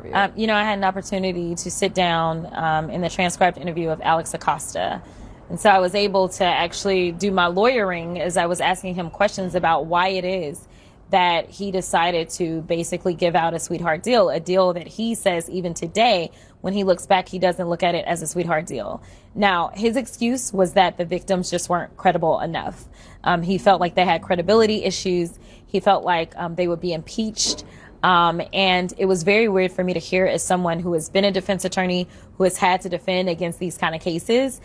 interview? You know, I had an opportunity to sit down in the transcribed interview of Alex Acosta. And so I was able to actually do my lawyering as I was asking him questions about why it is that he decided to basically give out a sweetheart deal, a deal that he says even today, when he looks back, he doesn't look at it as a sweetheart deal. Now, his excuse was that the victims just weren't credible enough. He felt like they had credibility issues. He felt like they would be impeached. And it was very weird for me to hear as someone who has been a defense attorney, who has had to defend against these kind of cases.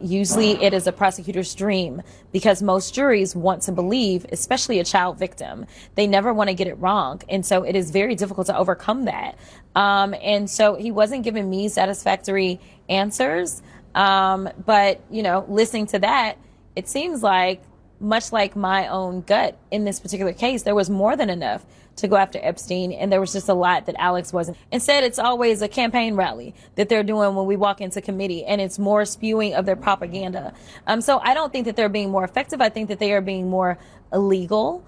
Usually it is a prosecutor's dream because most juries want to believe, especially a child victim. They never want to get it wrong. And so it is very difficult to overcome that. And so he wasn't giving me satisfactory answers. But, you know, listening to that, it seems like, much like my own gut in this particular case, there was more than enough to go after Epstein, and there was just a lot that Alex wasn't. Instead, it's always a campaign rally that they're doing when we walk into committee, and it's more spewing of their propaganda. So I don't think that they're being more effective. I think that they are being more illegal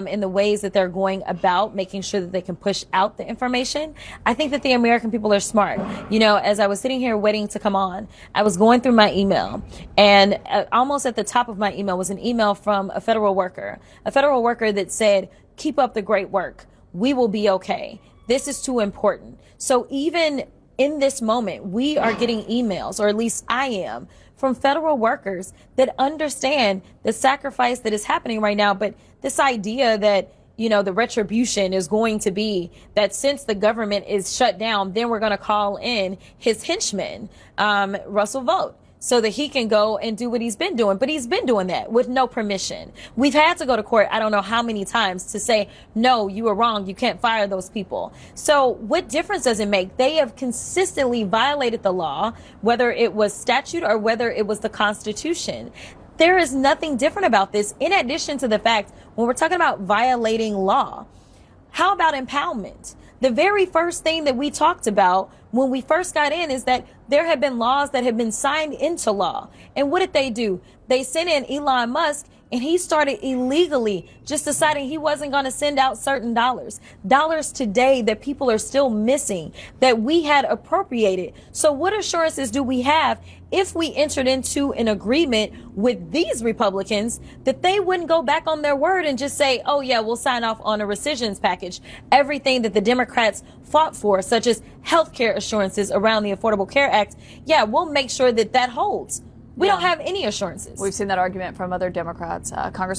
in the ways that they're going about making sure that they can push out the information. I think that the American people are smart. You know, as I was sitting here waiting to come on, I was going through my email, and almost at the top of my email was an email from a federal worker that said, "Keep up the great work. We will be okay. This is too important." So even in this moment, we are getting emails, or at least I am, from federal workers that understand the sacrifice that is happening right now. But this idea that, you know, the retribution is going to be that since the government is shut down, then we're going to call in his henchman, Russell Vought, so that he can go and do what he's been doing. But he's been doing that with no permission. We've had to go to court, I don't know how many times, to say, no, you were wrong. You can't fire those people. So what difference does it make? They have consistently violated the law, whether it was statute or whether it was the Constitution. There is nothing different about this, in addition to the fact, when we're talking about violating law, how about impoundment? The very first thing that we talked about when we first got in is that there have been laws that have been signed into law. And what did they do? They sent in Elon Musk, and he started illegally just deciding he wasn't going to send out certain dollars today that people are still missing, that we had appropriated. So what assurances do we have if we entered into an agreement with these Republicans that they wouldn't go back on their word and just say, oh yeah, we'll sign off on a rescissions package, everything that the Democrats fought for, such as health care assurances around the Affordable Care Act? Yeah, we'll make sure that that holds. We don't have any assurances. We've seen that argument from other Democrats. Congressman